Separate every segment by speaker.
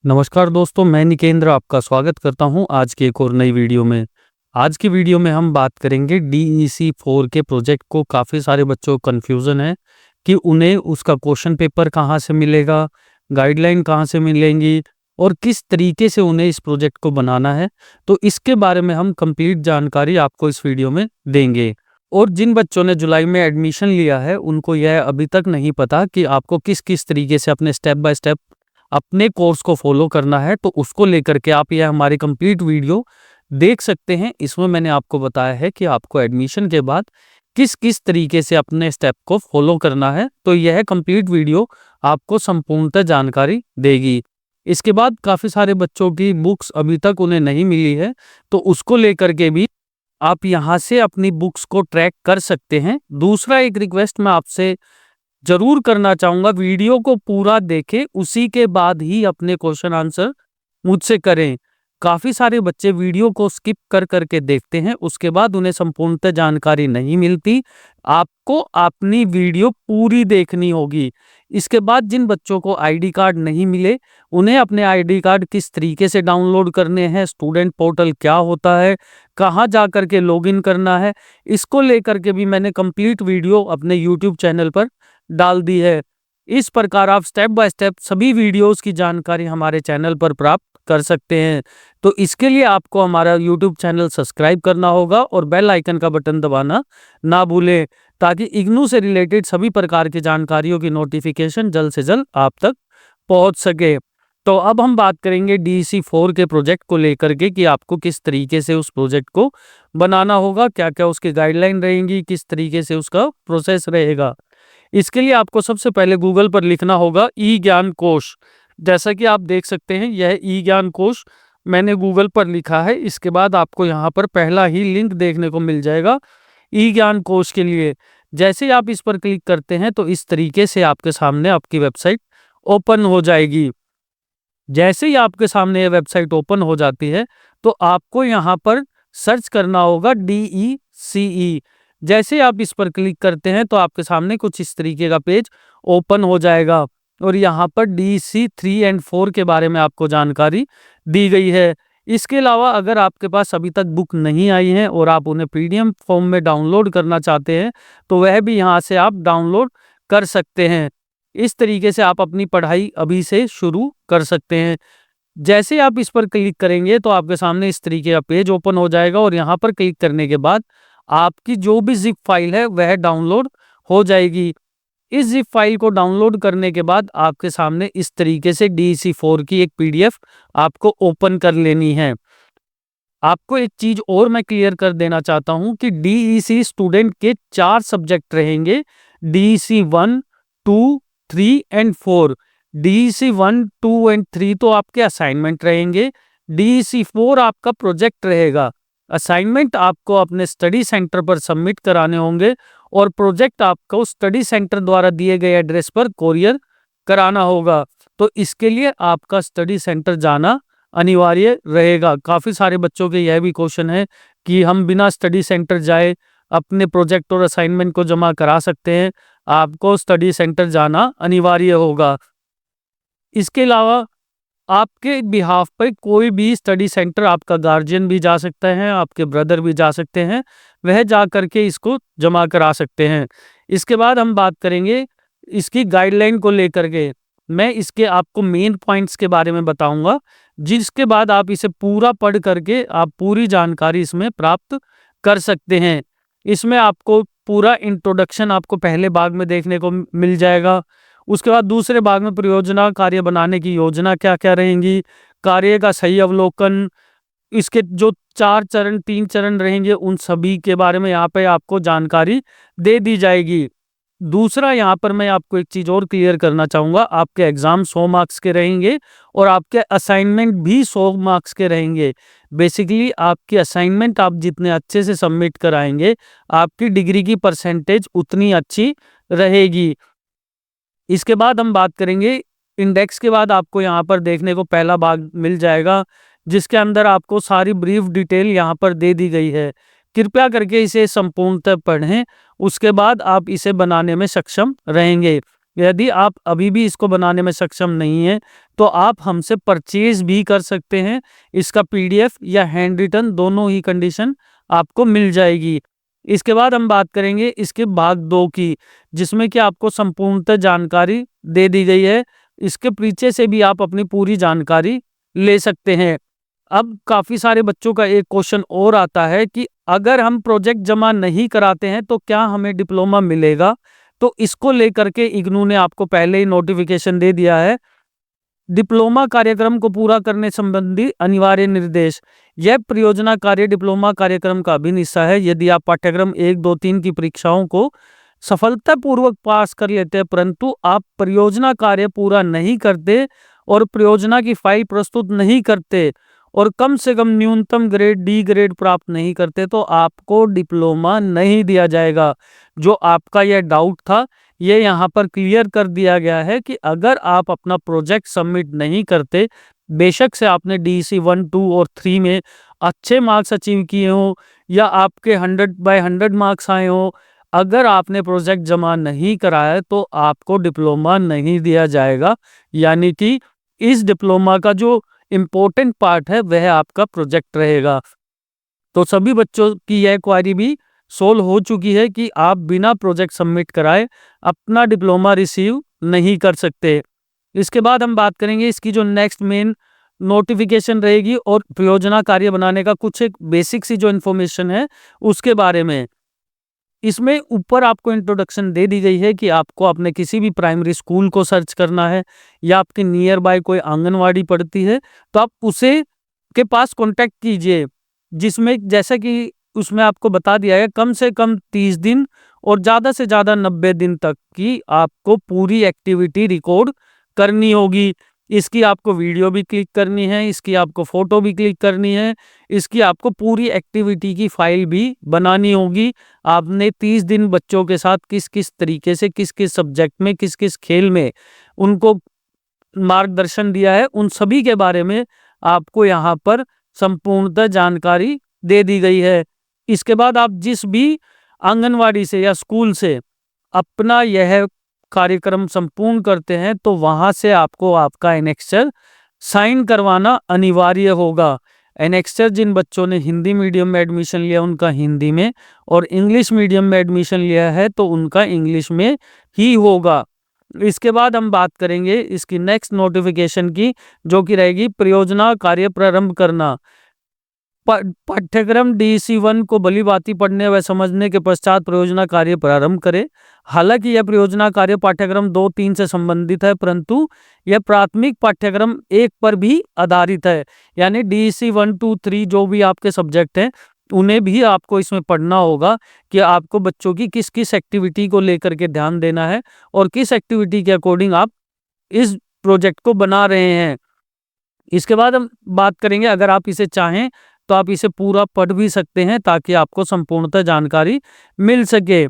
Speaker 1: नमस्कार दोस्तों, मैं निकेंद्र आपका स्वागत करता हूं आज की एक और नई वीडियो में। आज की वीडियो में हम बात करेंगे DEC 4 के प्रोजेक्ट को। काफ़ी सारे बच्चों को कन्फ्यूज़न है कि उन्हें उसका क्वेश्चन पेपर कहां से मिलेगा, गाइडलाइन कहां से मिलेंगी और किस तरीके से उन्हें इस प्रोजेक्ट को बनाना है। तो इसके बारे में हम कंप्लीट जानकारी आपको इस वीडियो में देंगे। और जिन बच्चों ने जुलाई में एडमिशन लिया है उनको यह अभी तक नहीं पता कि आपको किस किस तरीके से अपने स्टेप बाय स्टेप अपने कोर्स को फॉलो करना है, तो उसको लेकर के आप यह हमारी कंप्लीट वीडियो देख सकते हैं। इसमें मैंने आपको बताया है कि आपको एडमिशन के बाद किस किस तरीके से अपने स्टेप को फॉलो करना है। तो यह कंप्लीट वीडियो आपको संपूर्णतः जानकारी देगी। इसके बाद काफ़ी सारे बच्चों की बुक्स अभी तक उन्हें नहीं मिली है, तो उसको लेकर के भी आप यहाँ से अपनी बुक्स को ट्रैक कर सकते हैं। दूसरा एक रिक्वेस्ट मैं आपसे जरूर करना चाहूंगा, वीडियो को पूरा देखें, उसी के बाद ही अपने क्वेश्चन आंसर मुझसे करें। काफ़ी सारे बच्चे वीडियो को स्किप कर करके देखते हैं, उसके बाद उन्हें संपूर्णतः जानकारी नहीं मिलती। आपको अपनी वीडियो पूरी देखनी होगी। इसके बाद जिन बच्चों को आईडी कार्ड नहीं मिले, उन्हें अपने आईडी कार्ड किस तरीके से डाउनलोड करने हैं, स्टूडेंट पोर्टल क्या होता है, कहाँ जा कर के लॉगिन करना है, इसको लेकर के भी मैंने कंप्लीट वीडियो अपने यूट्यूब चैनल पर डाल दी है। इस प्रकार आप स्टेप बाय स्टेप सभी वीडियोस की जानकारी हमारे चैनल पर प्राप्त कर सकते हैं। तो इसके लिए आपको हमारा यूट्यूब चैनल सब्सक्राइब करना होगा और बेल आइकन का बटन दबाना ना भूलें, ताकि इग्नू से रिलेटेड सभी प्रकार की जानकारियों की नोटिफिकेशन जल्द से जल्द आप तक पहुंच सके। तो अब हम बात करेंगे DEC 4 के प्रोजेक्ट को लेकर के कि आपको किस तरीके से उस प्रोजेक्ट को बनाना होगा, क्या क्या उसकी गाइडलाइन रहेंगी, किस तरीके से उसका प्रोसेस रहेगा। इसके लिए आपको सबसे पहले गूगल पर लिखना होगा ई ज्ञान कोश। जैसा कि आप देख सकते हैं, यह ई ज्ञान कोश मैंने गूगल पर लिखा है। इसके बाद आपको यहाँ पर पहला ही लिंक देखने को मिल जाएगा ई ज्ञान कोश के लिए। जैसे ही आप इस पर क्लिक करते हैं तो इस तरीके से आपके सामने आपकी वेबसाइट ओपन हो जाएगी। जैसे ही आपके सामने ये वेबसाइट ओपन हो जाती है तो आपको यहाँ पर सर्च करना होगा DECE। जैसे आप इस पर क्लिक करते हैं तो आपके सामने कुछ इस तरीके का पेज ओपन हो जाएगा और यहाँ पर DEC 3 और 4 के बारे में आपको जानकारी दी गई है। इसके अलावा अगर आपके पास अभी तक बुक नहीं आई है और आप उन्हें PDF फॉर्म में डाउनलोड करना चाहते हैं तो वह भी यहाँ से आप डाउनलोड कर सकते हैं। इस तरीके से आप अपनी पढ़ाई अभी से शुरू कर सकते हैं। जैसे आप इस पर क्लिक करेंगे तो आपके सामने इस तरीके का पेज ओपन हो जाएगा और यहाँ पर क्लिक करने के बाद आपकी जो भी जिप फाइल है वह डाउनलोड हो जाएगी। इस जिप फाइल को डाउनलोड करने के बाद आपके सामने इस तरीके से DEC 4 की एक PDF आपको ओपन कर लेनी है। आपको एक चीज और मैं क्लियर कर देना चाहता हूं कि DEC स्टूडेंट के 4 सब्जेक्ट रहेंगे, DEC 1, 2, 3 और 4। DEC 1, 2 और 3 तो आपके असाइनमेंट रहेंगे। DEC 4 आपका प्रोजेक्ट रहेगा। असाइनमेंट आपको अपने स्टडी सेंटर पर सबमिट कराने होंगे और प्रोजेक्ट आपको स्टडी सेंटर द्वारा दिए गए एड्रेस पर कोरियर कराना होगा। तो इसके लिए आपका स्टडी सेंटर जाना अनिवार्य रहेगा। काफ़ी सारे बच्चों के यह भी क्वेश्चन है कि हम बिना स्टडी सेंटर जाए अपने प्रोजेक्ट और असाइनमेंट को जमा करा सकते हैं। आपको स्टडी सेंटर जाना अनिवार्य होगा। इसके अलावा आपके बिहाफ पर कोई भी स्टडी सेंटर, आपका गार्जियन भी जा सकता है, आपके ब्रदर भी जा सकते हैं, वह जा करके इसको जमा करा सकते हैं। इसके बाद हम बात करेंगे इसकी गाइडलाइन को लेकर के। मैं इसके आपको मेन पॉइंट्स के बारे में बताऊंगा, जिसके बाद आप इसे पूरा पढ़ करके आप पूरी जानकारी इसमें प्राप्त कर सकते हैं। इसमें आपको पूरा इंट्रोडक्शन आपको पहले भाग में देखने को मिल जाएगा। उसके बाद दूसरे भाग में परियोजना कार्य बनाने की योजना क्या क्या रहेंगी, कार्य का सही अवलोकन, इसके जो 3 चरण रहेंगे उन सभी के बारे में यहाँ पे आपको जानकारी दे दी जाएगी। दूसरा यहाँ पर मैं आपको एक चीज़ और क्लियर करना चाहूँगा, आपके एग्ज़ाम 100 मार्क्स के रहेंगे और आपके असाइनमेंट भी 100 मार्क्स के रहेंगे। बेसिकली आपकी असाइनमेंट आप जितने अच्छे से सबमिट कराएंगे, आपकी डिग्री की परसेंटेज उतनी अच्छी रहेगी। इसके बाद हम बात करेंगे इंडेक्स के बाद आपको यहाँ पर देखने को पहला भाग मिल जाएगा, जिसके अंदर आपको सारी ब्रीफ डिटेल यहाँ पर दे दी गई है। कृपया करके इसे संपूर्णतः पढ़ें, उसके बाद आप इसे बनाने में सक्षम रहेंगे। यदि आप अभी भी इसको बनाने में सक्षम नहीं हैं, तो आप हमसे परचेज़ भी कर सकते हैं। इसका पीडीएफ या हैंड रिटन दोनों ही कंडीशन आपको मिल जाएगी। इसके बाद हम बात करेंगे इसके भाग 2 की, जिसमें कि आपको संपूर्णतः जानकारी दे दी गई है। इसके पीछे से भी आप अपनी पूरी जानकारी ले सकते हैं। अब काफ़ी सारे बच्चों का एक क्वेश्चन और आता है कि अगर हम प्रोजेक्ट जमा नहीं कराते हैं तो क्या हमें डिप्लोमा मिलेगा? तो इसको लेकर के इग्नू ने आपको पहले ही नोटिफिकेशन दे दिया है। डिप्लोमा कार्यक्रम को पूरा करने संबंधी अनिवार्य निर्देश। यह परियोजना कार्य डिप्लोमा कार्यक्रम का अभिन्न हिस्सा है। यदि आप पाठ्यक्रम 1, 2, 3 की परीक्षाओं को सफलतापूर्वक पास कर लेते हैं, परंतु आप परियोजना कार्य पूरा नहीं करते और परियोजना की फाइल प्रस्तुत नहीं करते और कम से कम न्यूनतम ग्रेड डी ग्रेड प्राप्त नहीं करते, तो आपको डिप्लोमा नहीं दिया जाएगा। जो आपका यह डाउट था, ये यहाँ पर क्लियर कर दिया गया है कि अगर आप अपना प्रोजेक्ट सबमिट नहीं करते, बेशक से आपने DEC 1, 2 और 3 में अच्छे मार्क्स अचीव किए हों या आपके 100/100 मार्क्स आए हों, अगर आपने प्रोजेक्ट जमा नहीं कराया तो आपको डिप्लोमा नहीं दिया जाएगा। यानी कि इस डिप्लोमा का जो इम्पोर्टेंट पार्ट है वह आपका प्रोजेक्ट रहेगा। तो सभी बच्चों की यह क्वारी भी सोल्व हो चुकी है कि आप बिना प्रोजेक्ट सबमिट कराए अपना डिप्लोमा रिसीव नहीं कर सकते। इसके बाद हम बात करेंगे इसकी जो नेक्स्ट मेन नोटिफिकेशन रहेगी और परियोजना कार्य बनाने का कुछ एक बेसिक सी जो इन्फॉर्मेशन है उसके बारे में। इसमें ऊपर आपको इंट्रोडक्शन दे दी गई है कि आपको अपने किसी भी प्राइमरी स्कूल को सर्च करना है या आपके नियर बाय कोई आंगनवाड़ी पड़ती है तो आप उसे के पास कांटेक्ट कीजिए, जिसमें जैसा कि उसमें आपको बता दिया है कम से कम 30 दिन और ज़्यादा से ज़्यादा 90 दिन तक की आपको पूरी एक्टिविटी रिकॉर्ड करनी होगी। इसकी आपको वीडियो भी क्लिक करनी है, इसकी आपको फ़ोटो भी क्लिक करनी है, इसकी आपको पूरी एक्टिविटी की फाइल भी बनानी होगी। आपने 30 दिन बच्चों के साथ किस किस तरीके से किस किस सब्जेक्ट में किस किस खेल में उनको मार्गदर्शन दिया है, उन सभी के बारे में आपको यहाँ पर संपूर्णतः जानकारी दे दी गई है। इसके बाद आप जिस भी आंगनवाड़ी से या स्कूल से अपना यह कार्यक्रम संपूर्ण करते हैं तो वहां से आपको आपका एनेक्स्चर साइन करवाना अनिवार्य होगा। एनेक्स्चर जिन बच्चों ने हिंदी मीडियम में एडमिशन लिया उनका हिंदी में और इंग्लिश मीडियम में एडमिशन लिया है तो उनका इंग्लिश में ही होगा। इसके बाद हम बात करेंगे इसकी नेक्स्ट नोटिफिकेशन की, जो कि रहेगी परियोजना कार्य प्रारंभ करना। पाठ्यक्रम DEC 1 को भलीभांति पढ़ने व समझने के पश्चात परियोजना कार्य प्रारंभ करें। हालांकि यह परियोजना कार्य पाठ्यक्रम 2, 3 से संबंधित है, परंतु यह प्राथमिक पाठ्यक्रम 1 पर भी आधारित है। यानी DEC 1, 2, 3 जो भी आपके सब्जेक्ट हैं उन्हें भी आपको इसमें पढ़ना होगा कि आपको बच्चों की किस किस एक्टिविटी को लेकर के ध्यान देना है और किस एक्टिविटी के अकॉर्डिंग आप इस प्रोजेक्ट को बना रहे हैं। इसके बाद हम बात करेंगे, अगर आप इसे चाहें तो आप इसे पूरा पढ़ भी सकते हैं ताकि आपको संपूर्णतः जानकारी मिल सके।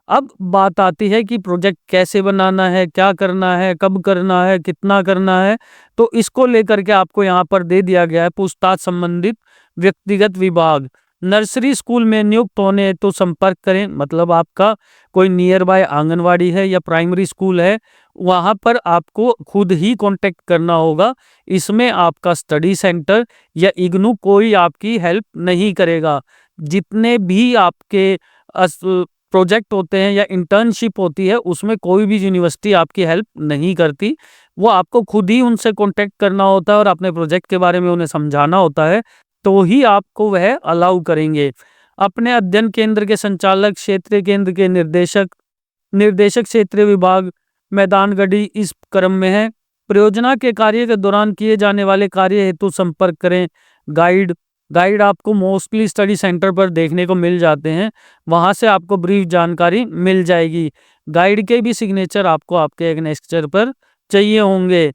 Speaker 1: अब बात आती है कि प्रोजेक्ट कैसे बनाना है, क्या करना है, कब करना है, कितना करना है। तो इसको लेकर के आपको यहाँ पर दे दिया गया है पूछताछ संबंधित व्यक्तिगत विभाग। नर्सरी स्कूल में नियुक्त होने हेतु संपर्क करें, मतलब आपका कोई नियर बाय आंगनवाड़ी है या प्राइमरी स्कूल है, वहाँ पर आपको खुद ही कांटेक्ट करना होगा। इसमें आपका स्टडी सेंटर या इग्नू कोई आपकी हेल्प नहीं करेगा। जितने भी आपके प्रोजेक्ट होते हैं या इंटर्नशिप होती है उसमें कोई भी यूनिवर्सिटी आपकी हेल्प नहीं करती। वो आपको खुद ही उनसे कांटेक्ट करना होता है और अपने प्रोजेक्ट के बारे में उन्हें समझाना होता है, तो ही आपको वह अलाउ करेंगे। अपने अध्ययन केंद्र के संचालक, क्षेत्रीय केंद्र के निर्देशक क्षेत्रीय विभाग मैदानगढ़ी इस क्रम में है। परियोजना के कार्य के दौरान किए जाने वाले कार्य हेतु संपर्क करें। गाइड आपको मोस्टली स्टडी सेंटर पर देखने को मिल जाते हैं, वहां से आपको ब्रीफ जानकारी मिल जाएगी। गाइड के भी सिग्नेचर आपको आपके एनेक्स्चर पर चाहिए होंगे।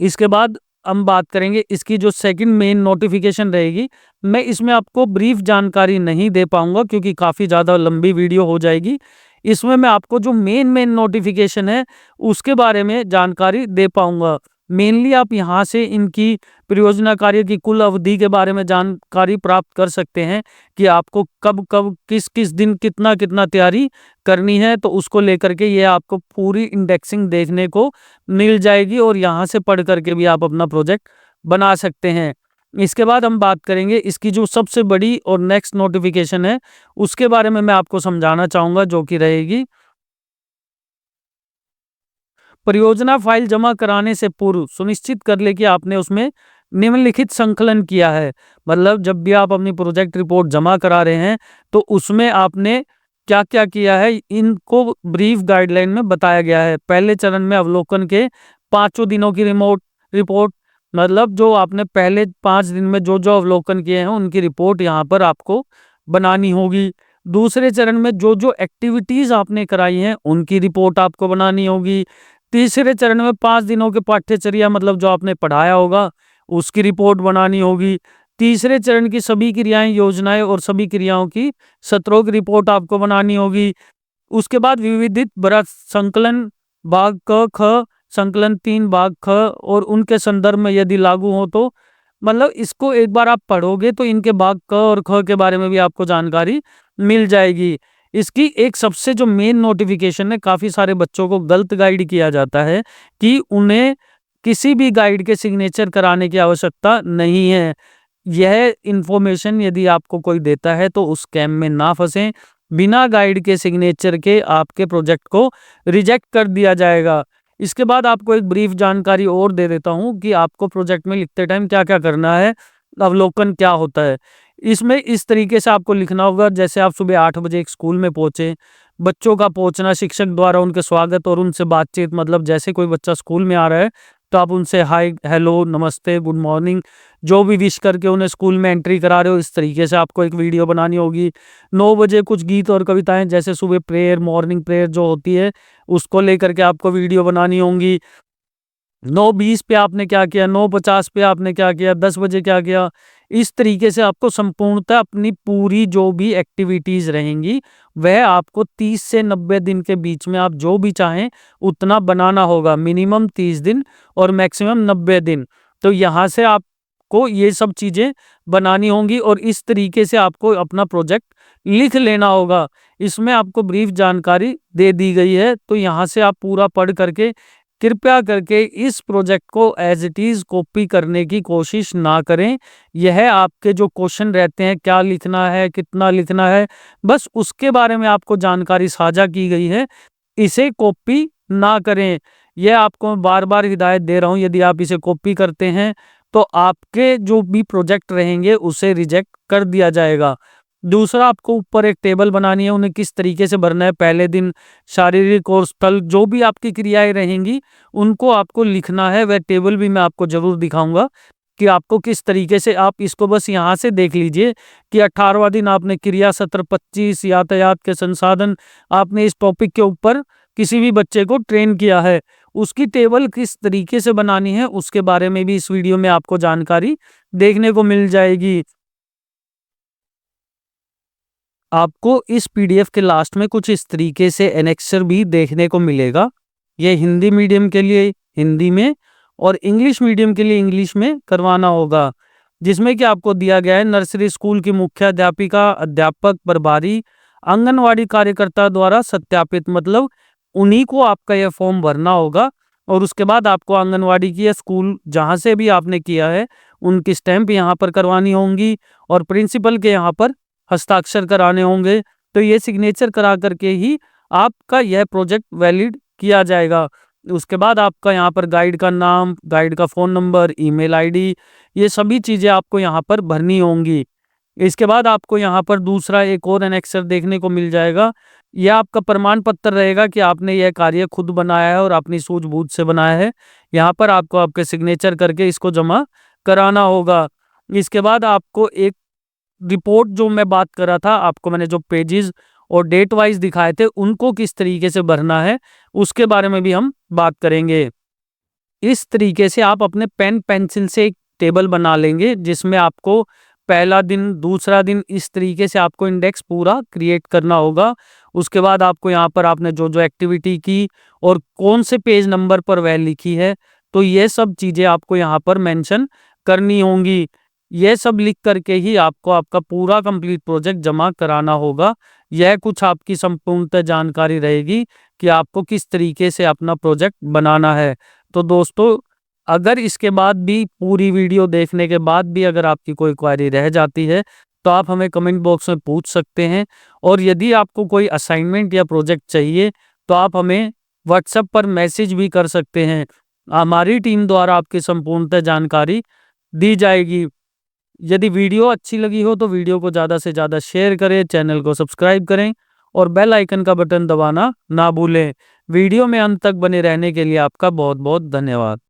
Speaker 1: इसके बाद हम बात करेंगे इसकी जो सेकंड मेन नोटिफिकेशन रहेगी। मैं इसमें आपको ब्रीफ जानकारी नहीं दे पाऊंगा क्योंकि काफ़ी ज़्यादा लंबी वीडियो हो जाएगी। इसमें मैं आपको जो मेन नोटिफिकेशन है उसके बारे में जानकारी दे पाऊंगा। मेनली आप यहाँ से इनकी परियोजना कार्य की कुल अवधि के बारे में जानकारी प्राप्त कर सकते हैं कि आपको कब कब किस किस दिन कितना कितना तैयारी करनी है, तो उसको लेकर के ये आपको पूरी इंडेक्सिंग देखने को मिल जाएगी और यहाँ से पढ़ करके भी आप अपना प्रोजेक्ट बना सकते हैं। इसके बाद हम बात करेंगे इसकी जो सबसे बड़ी और नेक्स्ट नोटिफिकेशन है उसके बारे में मैं आपको समझाना चाहूँगा, जो कि रहेगी परियोजना फाइल जमा कराने से पूर्व सुनिश्चित कर ले कि आपने उसमें निम्नलिखित संकलन किया है। मतलब जब भी आप अपनी प्रोजेक्ट रिपोर्ट जमा करा रहे हैं तो उसमें आपने क्या क्या किया है, इनको ब्रीफ गाइडलाइन में बताया गया है। पहले चरण में अवलोकन के 5 दिनों की रिपोर्ट, मतलब जो आपने पहले 5 दिन में जो जो अवलोकन किए हैं उनकी रिपोर्ट यहाँ पर आपको बनानी होगी। दूसरे चरण में जो जो एक्टिविटीज आपने कराई हैं उनकी रिपोर्ट आपको बनानी होगी। तीसरे चरण में 5 दिनों के पाठ्यचर्या, मतलब जो आपने पढ़ाया होगा उसकी रिपोर्ट बनानी होगी। तीसरे चरण की सभी क्रियाएं, योजनाएं और सभी क्रियाओं की सत्रों की रिपोर्ट आपको बनानी होगी। उसके बाद विविधित बड़ा संकलन भाग क ख, संकलन 3 भाग ख और उनके संदर्भ में यदि लागू हो तो, मतलब इसको एक बार आप पढ़ोगे तो इनके भाग क और ख के बारे में भी आपको जानकारी मिल जाएगी। इसकी एक सबसे जो मेन नोटिफिकेशन है, काफ़ी सारे बच्चों को गलत गाइड किया जाता है कि उन्हें किसी भी गाइड के सिग्नेचर कराने की आवश्यकता नहीं है। यह इन्फॉर्मेशन यदि आपको कोई देता है तो उस स्कैम में ना फंसें। बिना गाइड के सिग्नेचर के आपके प्रोजेक्ट को रिजेक्ट कर दिया जाएगा। इसके बाद आपको एक ब्रीफ जानकारी और दे देता हूँ कि आपको प्रोजेक्ट में लिखते टाइम क्या क्या करना है, अवलोकन क्या होता है। इसमें इस तरीके से आपको लिखना होगा, जैसे आप सुबह 8 बजे एक स्कूल में पहुंचे, बच्चों का पहुंचना, शिक्षक द्वारा उनके स्वागत और उनसे बातचीत, मतलब जैसे कोई बच्चा स्कूल में आ रहा है तो आप उनसे हाय, हेलो, नमस्ते, गुड मॉर्निंग जो भी विश करके उन्हें स्कूल में एंट्री करा रहे हो, इस तरीके से आपको एक वीडियो बनानी होगी। 9 बजे कुछ गीत और कविताएं, जैसे सुबह प्रेयर, मॉर्निंग प्रेयर जो होती है उसको लेकर के आपको वीडियो बनानी होंगी। 9:20 पे आपने क्या किया, 9:50 पे आपने क्या किया, 10 बजे क्या किया। इस तरीके से आपको संपूर्णतः अपनी पूरी जो भी एक्टिविटीज रहेंगी वह आपको 30 से 90 दिन के बीच में आप जो भी चाहें उतना बनाना होगा। मिनिमम 30 दिन और मैक्सिमम 90 दिन। तो यहाँ से आपको ये सब चीज़ें बनानी होंगी और इस तरीके से आपको अपना प्रोजेक्ट लिख लेना होगा। इसमें आपको ब्रीफ जानकारी दे दी गई है, तो यहाँ से आप पूरा पढ़ करके कृपया करके इस प्रोजेक्ट को एज इट इज़ कॉपी करने की कोशिश ना करें। यह आपके जो क्वेश्चन रहते हैं, क्या लिखना है, कितना लिखना है, बस उसके बारे में आपको जानकारी साझा की गई है, इसे कॉपी ना करें। यह आपको मैं बार बार हिदायत दे रहा हूँ, यदि आप इसे कॉपी करते हैं तो आपके जो भी प्रोजेक्ट रहेंगे उसे रिजेक्ट कर दिया जाएगा। दूसरा, आपको ऊपर एक टेबल बनानी है, उन्हें किस तरीके से भरना है। पहले दिन शारीरिक और स्थल जो भी आपकी क्रियाएं रहेंगी उनको आपको लिखना है। वह टेबल भी मैं आपको जरूर दिखाऊंगा कि आपको किस तरीके से, आप इसको बस यहाँ से देख लीजिए कि 18वां दिन आपने क्रिया सत्र 25 यातायात के संसाधन, आपने इस टॉपिक के ऊपर किसी भी बच्चे को ट्रेन किया है, उसकी टेबल किस तरीके से बनानी है उसके बारे में भी इस वीडियो में आपको जानकारी देखने को मिल जाएगी। आपको इस पीडीएफ के लास्ट में कुछ इस तरीके से एनेक्सर भी देखने को मिलेगा। ये हिंदी मीडियम के लिए हिंदी में और इंग्लिश मीडियम के लिए इंग्लिश में करवाना होगा, जिसमें कि आपको दिया गया है नर्सरी स्कूल की मुख्याध्यापिका, अध्यापक, प्रभारी, आंगनवाड़ी कार्यकर्ता द्वारा सत्यापित, मतलब उन्हीं को आपका यह फॉर्म भरना होगा। और उसके बाद आपको आंगनवाड़ी की या स्कूल जहाँ से भी आपने किया है उनकी स्टैंप यहाँ पर करवानी होंगी और प्रिंसिपल के यहाँ पर हस्ताक्षर कराने होंगे। तो ये सिग्नेचर करा करके ही आपका यह प्रोजेक्ट वैलिड किया जाएगा। उसके बाद आपका यहाँ पर गाइड का नाम, गाइड का फ़ोन नंबर, ईमेल आईडी, ये सभी चीज़ें आपको यहाँ पर भरनी होंगी। इसके बाद आपको यहाँ पर दूसरा एक और एनेक्सर देखने को मिल जाएगा। यह आपका प्रमाण पत्र रहेगा कि आपने यह कार्य खुद बनाया है और अपनी सूझबूझ से बनाया है। यहाँ पर आपको आपके सिग्नेचर करके इसको जमा कराना होगा। इसके बाद आपको एक रिपोर्ट, जो मैं बात कर रहा था, आपको मैंने जो पेजेस और डेट वाइज दिखाए थे उनको किस तरीके से भरना है उसके बारे में भी हम बात करेंगे। इस तरीके से आप अपने पेन पेंसिल से एक टेबल बना लेंगे जिसमें आपको पहला दिन, दूसरा दिन, इस तरीके से आपको इंडेक्स पूरा क्रिएट करना होगा। उसके बाद आपको यहाँ पर आपने जो जो एक्टिविटी की और कौन से पेज नंबर पर वह लिखी है, तो ये सब चीज़ें आपको यहाँ पर मेंशन करनी होंगी। ये सब लिख करके ही आपको आपका पूरा कंप्लीट प्रोजेक्ट जमा कराना होगा। यह कुछ आपकी संपूर्णतः जानकारी रहेगी कि आपको किस तरीके से अपना प्रोजेक्ट बनाना है। तो दोस्तों, अगर इसके बाद भी पूरी वीडियो देखने के बाद भी अगर आपकी कोई क्वेरी रह जाती है तो आप हमें कमेंट बॉक्स में पूछ सकते हैं। और यदि आपको कोई असाइनमेंट या प्रोजेक्ट चाहिए तो आप हमें व्हाट्सएप पर मैसेज भी कर सकते हैं। हमारी टीम द्वारा आपकी संपूर्णतः जानकारी दी जाएगी। यदि वीडियो अच्छी लगी हो तो वीडियो को ज़्यादा से ज़्यादा शेयर करें, चैनल को सब्सक्राइब करें और बेल आइकन का बटन दबाना ना भूलें। वीडियो में अंत तक बने रहने के लिए आपका बहुत बहुत धन्यवाद।